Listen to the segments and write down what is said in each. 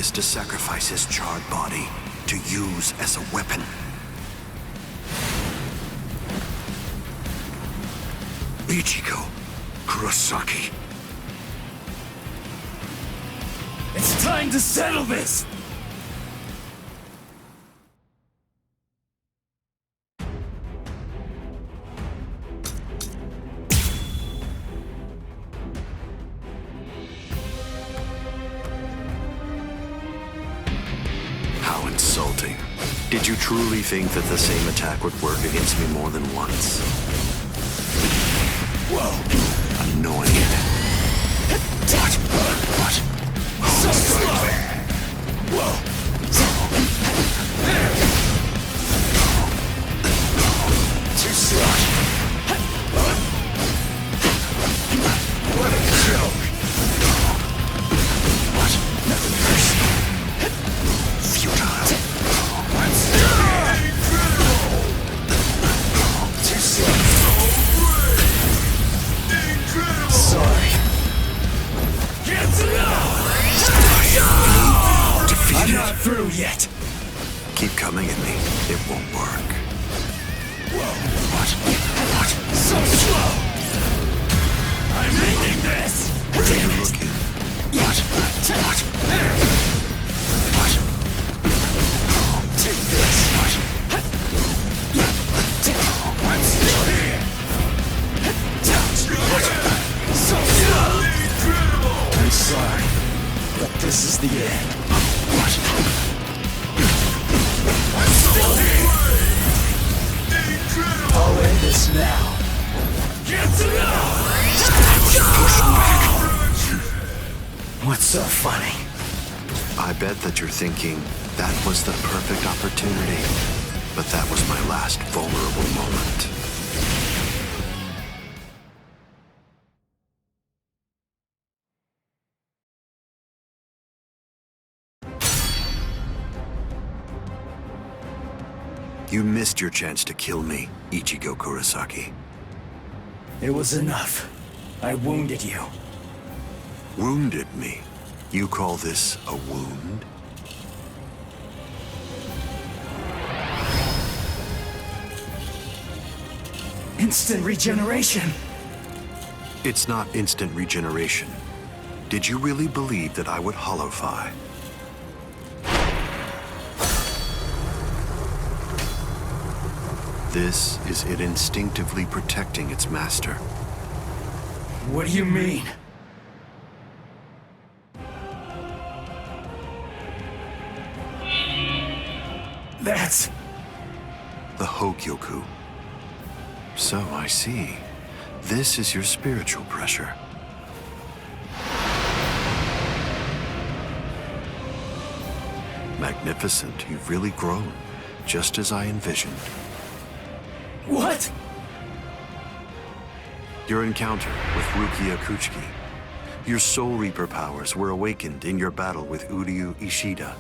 is to sacrifice his charred body to use as a weapon. Ichigo Kurosaki. It's time to settle this! How insulting. Did you truly think that the same attack would work against me more than once? Whoa! Annoying. What? So slow! Whoa! Too slow! What a joke! What? Nothing personal. Futile. Too slow. Sorry. Get enough! Defeated. I'm not through yet. Keep coming at me. It won't work. Whoa! What? So slow! I'm ending this! Damn it. Looking. What? Take this! I'm still here! So slow! I'm sorry, but this is the end. I'm still here! I'll end this now. Get enough! What's so funny? I bet that you're thinking, that was the perfect opportunity. But that was my last vulnerable moment. You missed your chance to kill me, Ichigo Kurosaki. It was enough. I wounded you. Wounded me? You call this a wound? Instant regeneration. It's not instant regeneration. Did you really believe that I would holofy? This is it instinctively protecting its master. What do you mean? That's... The Hogyoku. So I see. This is your spiritual pressure. Magnificent. You've really grown, just as I envisioned. What? Your encounter with Rukia Kuchiki. Your Soul Reaper powers were awakened in your battle with Uryu Ishida.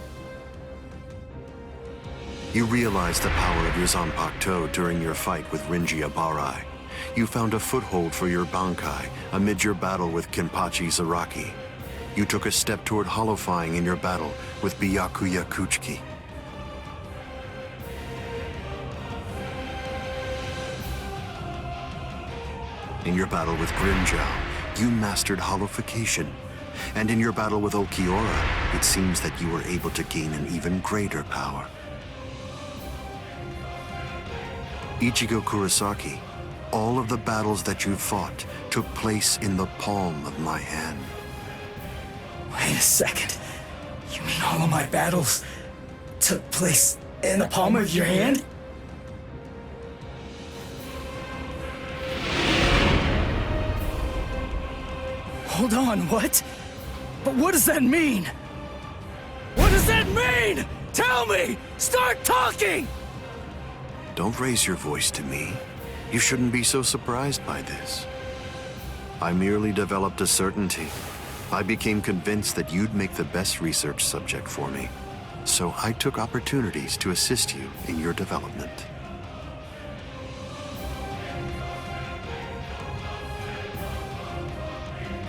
You realized the power of your Zanpakuto during your fight with Rinji Abarai. You found a foothold for your Bankai amid your battle with Kenpachi Zaraki. You took a step toward holofying in your battle with Byakuya Kuchiki. In your battle with Grimmjow, you mastered holofication. And in your battle with Ulquiorra, it seems that you were able to gain an even greater power. Ichigo Kurosaki, all of the battles that you fought took place in the palm of my hand. Wait a second. You mean all of my battles took place in the palm of your hand? Hold on, what? But what does that mean? What does that mean? Tell me! Start talking! Don't raise your voice to me. You shouldn't be so surprised by this. I merely developed a certainty. I became convinced that you'd make the best research subject for me. So I took opportunities to assist you in your development.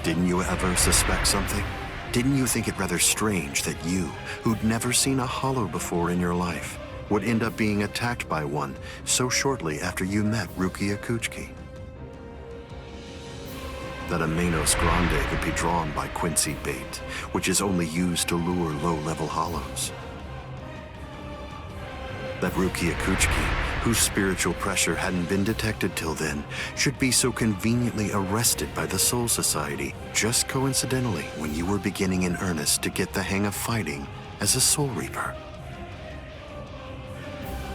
Didn't you ever suspect something? Didn't you think it rather strange that you, who'd never seen a hollow before in your life, would end up being attacked by one so shortly after you met Rukia Kuchiki? That a Manos Grande could be drawn by Quincy bait, which is only used to lure low-level hollows. That Rukia Kuchiki, whose spiritual pressure hadn't been detected till then, should be so conveniently arrested by the Soul Society just coincidentally when you were beginning in earnest to get the hang of fighting as a Soul Reaper.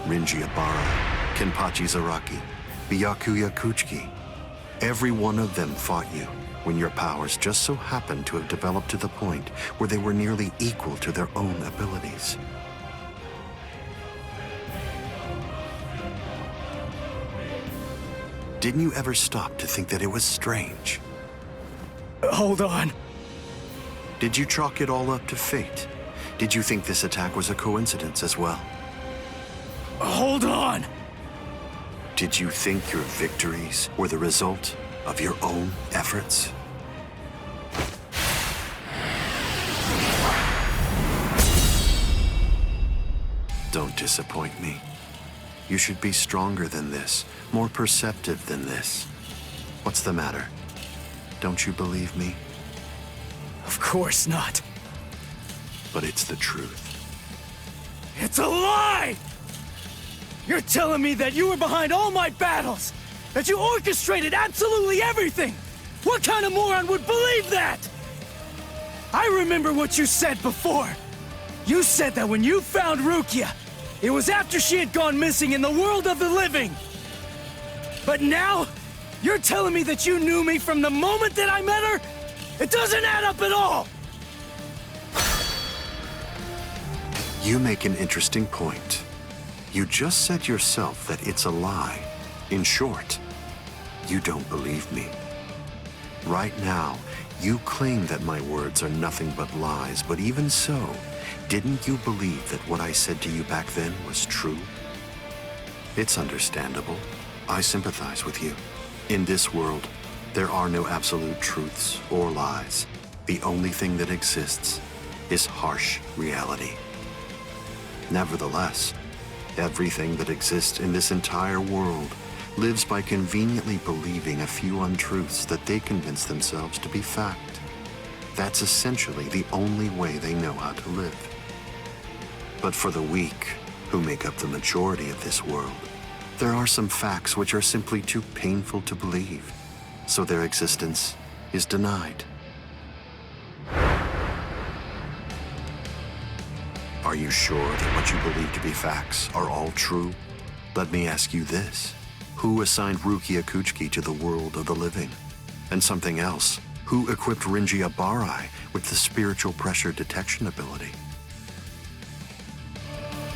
Rinji Ibarra, Kenpachi Zaraki, Byakuya Kuchiki, every one of them fought you when your powers just so happened to have developed to the point where they were nearly equal to their own abilities. Didn't you ever stop to think that it was strange? Hold on. Did you chalk it all up to fate? Did you think this attack was a coincidence as well? Hold on! Did you think your victories were the result of your own efforts? Don't disappoint me. You should be stronger than this, more perceptive than this. What's the matter? Don't you believe me? Of course not. But it's the truth. It's a lie! You're telling me that you were behind all my battles! That you orchestrated absolutely everything! What kind of moron would believe that? I remember what you said before. You said that when you found Rukia, it was after she had gone missing in the world of the living. But now, you're telling me that you knew me from the moment that I met her? It doesn't add up at all! You make an interesting point. You just said yourself that it's a lie. In short, you don't believe me. Right now, you claim that my words are nothing but lies, but even so, didn't you believe that what I said to you back then was true? It's understandable. I sympathize with you. In this world, there are no absolute truths or lies. The only thing that exists is harsh reality. Nevertheless, everything that exists in this entire world lives by conveniently believing a few untruths that they convince themselves to be fact. That's essentially the only way they know how to live. But for the weak, who make up the majority of this world, there are some facts which are simply too painful to believe, so their existence is denied. Are you sure that what you believe to be facts are all true? Let me ask you this. Who assigned Rukia Kuchiki to the world of the living? And something else, who equipped Rinji Ibarra with the spiritual pressure detection ability?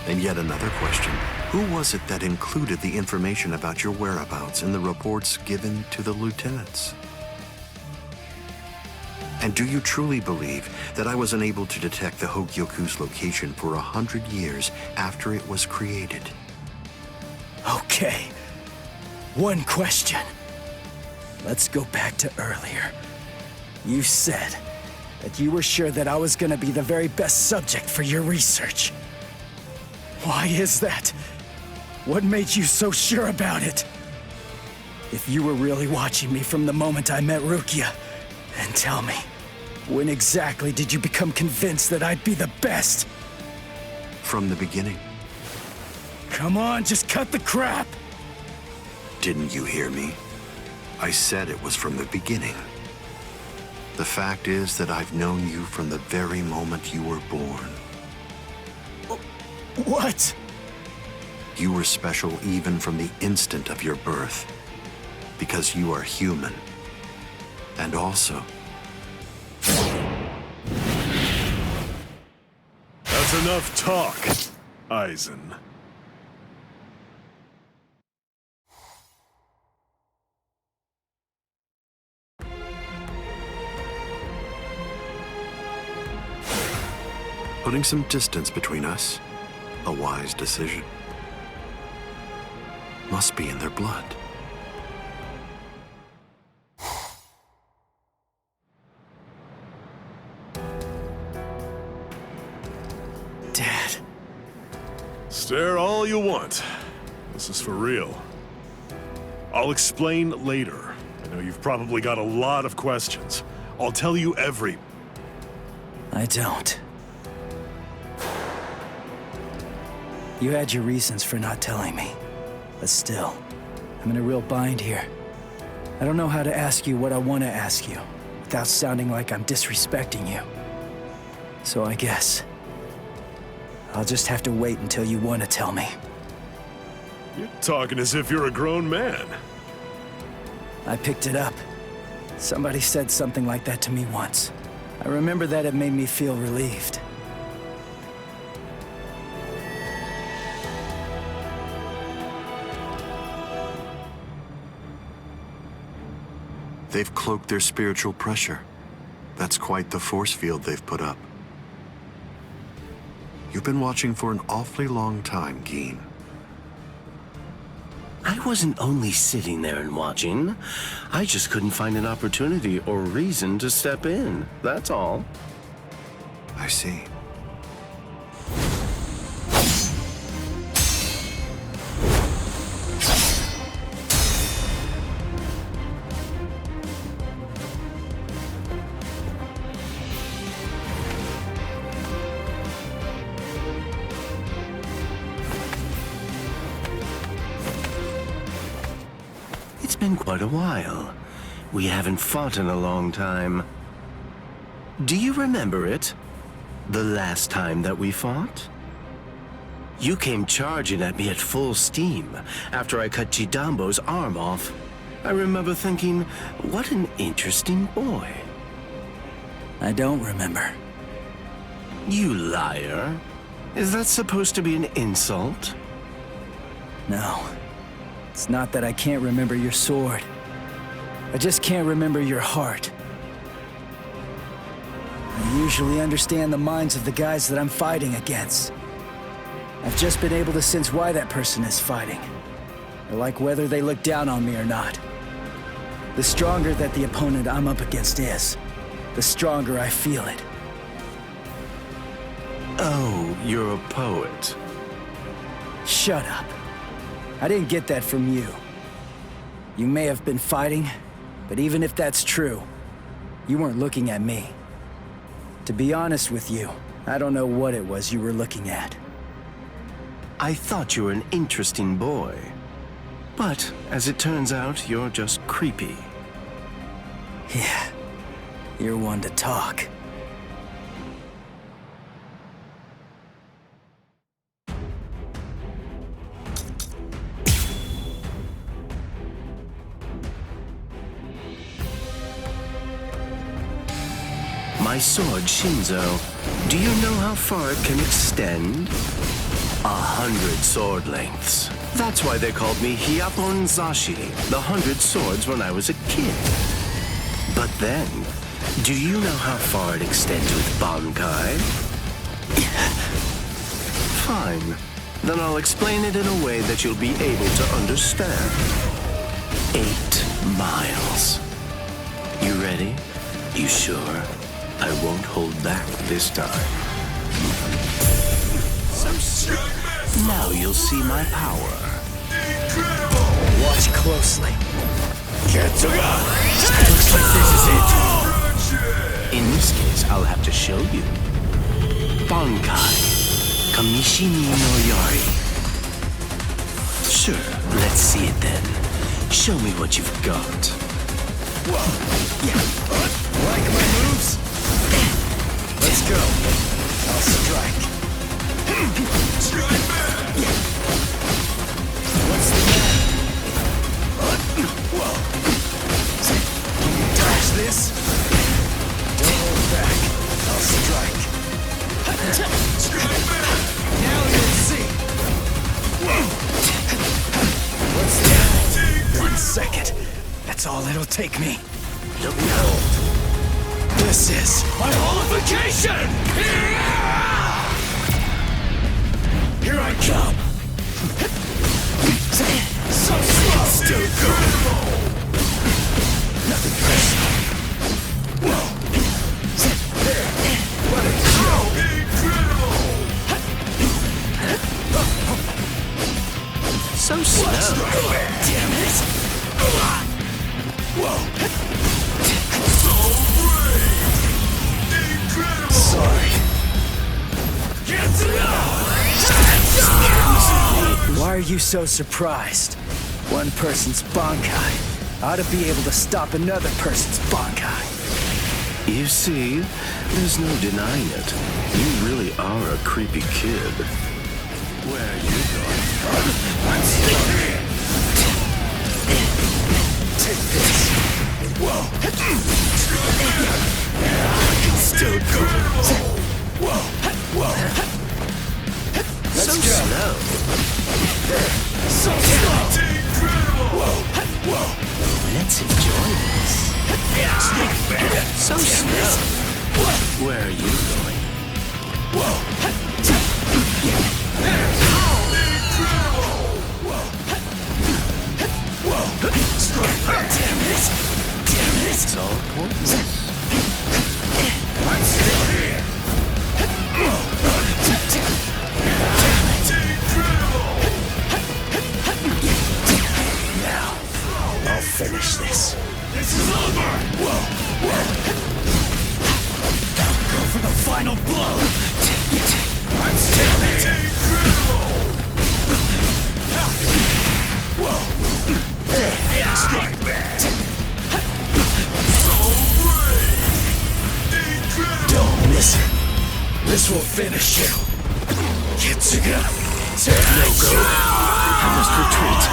And yet another question, who was it that included the information about your whereabouts in the reports given to the lieutenants? And do you truly believe that I was unable to detect the Hogyoku's location for 100 years after it was created? Okay. One question. Let's go back to earlier. You said that you were sure that I was gonna be the very best subject for your research. Why is that? What made you so sure about it? If you were really watching me from the moment I met Rukia, then tell me, when exactly did you become convinced that I'd be the best? From the beginning. Come on, just cut the crap! Didn't you hear me? I said it was from the beginning. The fact is that I've known you from the very moment you were born. What? You were special even from the instant of your birth, because you are human. And also... That's enough talk, Aizen. Putting some distance between us, a wise decision. Must be in their blood. Stare all you want. This is for real. I'll explain later. I know you've probably got a lot of questions. I'll tell you every... I don't. You had your reasons for not telling me. But still, I'm in a real bind here. I don't know how to ask you what I want to ask you, without sounding like I'm disrespecting you. So I guess... I'll just have to wait until you want to tell me. You're talking as if you're a grown man. I picked it up. Somebody said something like that to me once. I remember that it made me feel relieved. They've cloaked their spiritual pressure. That's quite the force field they've put up. You've been watching for an awfully long time, Geen. I wasn't only sitting there and watching. I just couldn't find an opportunity or reason to step in. That's all. I see. It's been quite a while. We haven't fought in a long time. Do you remember it? The last time that we fought? You came charging at me at full steam after I cut Chidambo's arm off. I remember thinking, what an interesting boy. I don't remember. You liar. Is that supposed to be an insult? No. It's not that I can't remember your sword. I just can't remember your heart. I usually understand the minds of the guys that I'm fighting against. I've just been able to sense why that person is fighting. I like whether they look down on me or not. The stronger that the opponent I'm up against is, the stronger I feel it. Oh, you're a poet. Shut up. I didn't get that from you. You may have been fighting, but even if that's true, you weren't looking at me. To be honest with you, I don't know what it was you were looking at. I thought you were an interesting boy. But, as it turns out, you're just creepy. Yeah, you're one to talk. My sword, Shinzo, do you know how far it can extend? 100 sword lengths. That's why they called me Hyapon Zashi, the 100 swords when I was a kid. But then, do you know how far it extends with Bankai? Fine. Then I'll explain it in a way that you'll be able to understand. 8 miles. You ready? You sure? I won't hold back this time. Now you'll see my power. Watch closely. Looks like this is it. In this case, I'll have to show you. Bankai. Kamishini no Yari. Sure, let's see it then. Show me what you've got. Like my moves? Let's go. I'll strike. What's the matter? Whoa. Can you dodge this? Don't hold back. I'll strike. Now you'll see. What's that? 1 second. That's all it'll take me. Look out. This is my holification! Here I come! So slow! Still going! Nothing personal. Whoa! There! What a joke! So slow. Damn it! Whoa! So brave! Incredible! Sorry. Why are you so surprised? One person's Bankai ought to be able to stop another person's Bankai. You see, there's no denying it. You really are a creepy kid. Where are you going? Take this. Whoa. I can still go. Whoa. Whoa. So slow. So slow. Whoa. Let's enjoy this. So slow. Where are you going? Damn it! It's all pointless. I'm still here! Now, I'll finish this. This is over! Whoa! Go for the final blow! I'm still here! Whoa! Strike back! Don't miss it. This will finish you. Kitsuga, no go. I must retreat.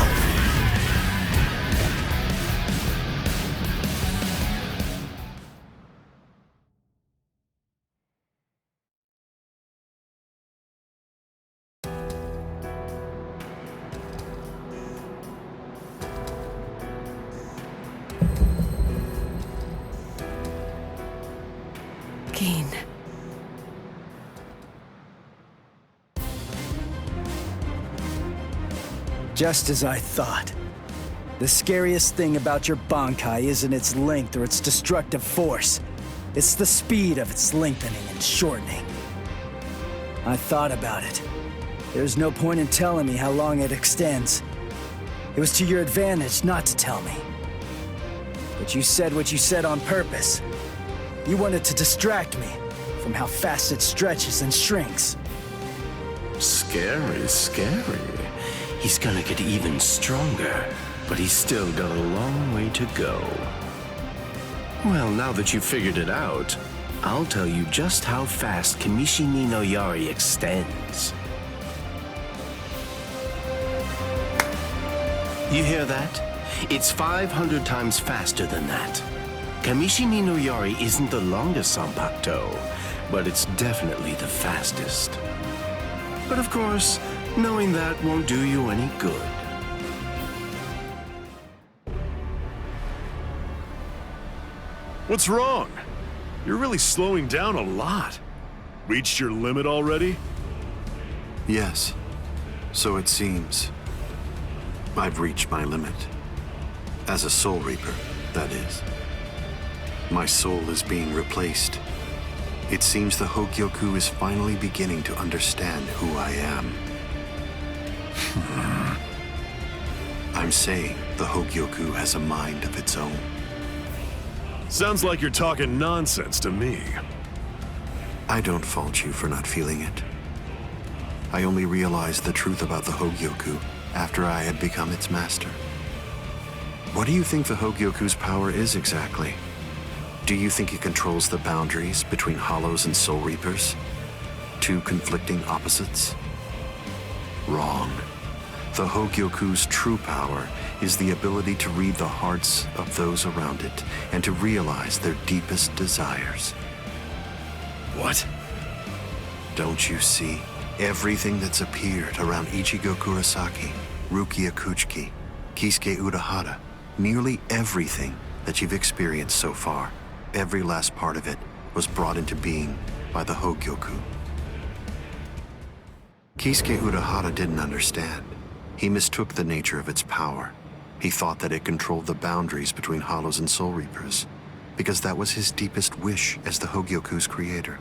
Keen. Just as I thought. The scariest thing about your Bankai isn't its length or its destructive force. It's the speed of its lengthening and shortening. I thought about it. There's no point in telling me how long it extends. It was to your advantage not to tell me. But you said what you said on purpose. You wanted to distract me from how fast it stretches and shrinks. Scary. He's gonna get even stronger, but he's still got a long way to go. Well, now that you've figured it out, I'll tell you just how fast Kamishimi no Yari extends. You hear that? It's 500 times faster than that. Kamishimi no Yari isn't the longest Sanpakuto, but it's definitely the fastest. But of course, knowing that won't do you any good. What's wrong? You're really slowing down a lot. Reached your limit already? Yes, so it seems. I've reached my limit. As a Soul Reaper, that is. My soul is being replaced. It seems the Hogyoku is finally beginning to understand who I am. I'm saying the Hogyoku has a mind of its own. Sounds like you're talking nonsense to me. I don't fault you for not feeling it. I only realized the truth about the Hogyoku after I had become its master. What do you think the Hogyoku's power is exactly? Do you think it controls the boundaries between Hollows and Soul Reapers? Two conflicting opposites? Wrong. The Hogyoku's true power is the ability to read the hearts of those around it and to realize their deepest desires. What? Don't you see? Everything that's appeared around Ichigo Kurosaki, Rukia Kuchiki, Kisuke Urahara, nearly everything that you've experienced so far, every last part of it was brought into being by the Hogyoku. Kisuke Urahara didn't understand. He mistook the nature of its power. He thought that it controlled the boundaries between Hollows and Soul Reapers, because that was his deepest wish as the Hogyoku's creator.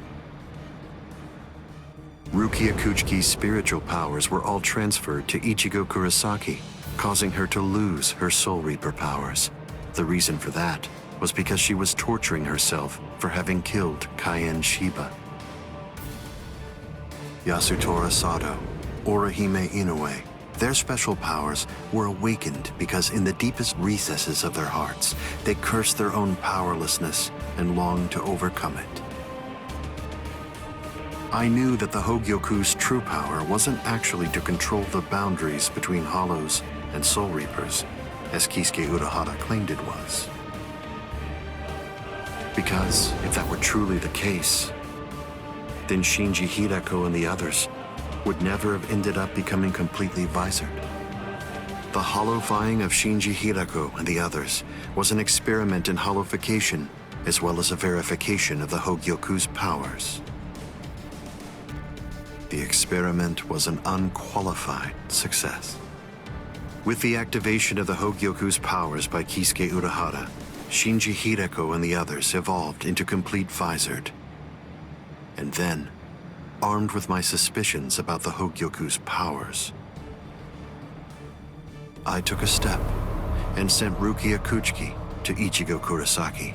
Rukia Kuchiki's spiritual powers were all transferred to Ichigo Kurosaki, causing her to lose her Soul Reaper powers. The reason for that was because she was torturing herself for having killed Kaien Shiba. Yasutora Sato, Orihime Inoue, their special powers were awakened because in the deepest recesses of their hearts, they cursed their own powerlessness and longed to overcome it. I knew that the Hogyoku's true power wasn't actually to control the boundaries between Hollows and Soul Reapers, as Kisuke Urahara claimed it was. Because if that were truly the case, then Shinji Hideko and the others would never have ended up becoming completely visored. The hollowifying of Shinji Hideko and the others was an experiment in hollowification, as well as a verification of the Hogyoku's powers. The experiment was an unqualified success. With the activation of the Hogyoku's powers by Kisuke Urahara, Shinji Hideko and the others evolved into complete visored. And then, armed with my suspicions about the Hogyoku's powers, I took a step and sent Rukia Kuchiki to Ichigo Kurosaki.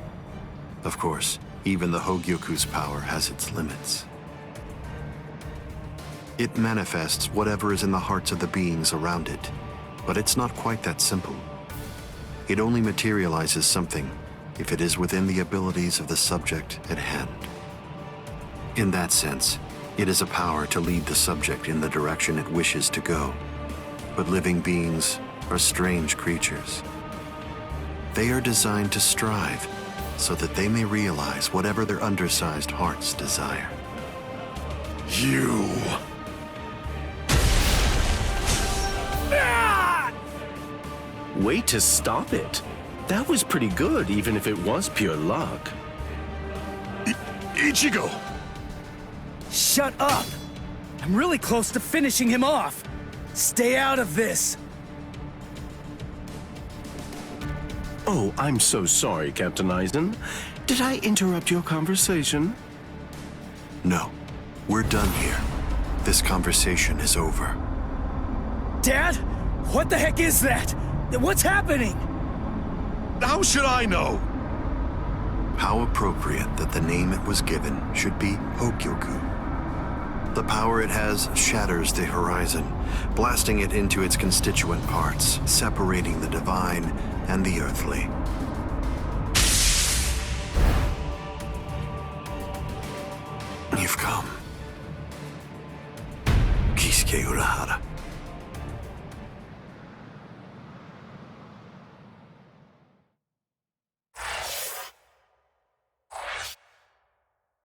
Of course, even the Hogyoku's power has its limits. It manifests whatever is in the hearts of the beings around it, but it's not quite that simple. It only materializes something if it is within the abilities of the subject at hand. In that sense, it is a power to lead the subject in the direction it wishes to go. But living beings are strange creatures. They are designed to strive so that they may realize whatever their undersized hearts desire. You... Way to stop it. That was pretty good, even if it was pure luck. Ichigo! Shut up! I'm really close to finishing him off. Stay out of this. Oh, I'm so sorry, Captain Eisen. Did I interrupt your conversation? No, we're done here. This conversation is over. Dad? What the heck is that? What's happening? How should I know? How appropriate that the name it was given should be Hogyoku. The power it has shatters the horizon, blasting it into its constituent parts, separating the divine and the earthly. You've come. Kisuke Urahara.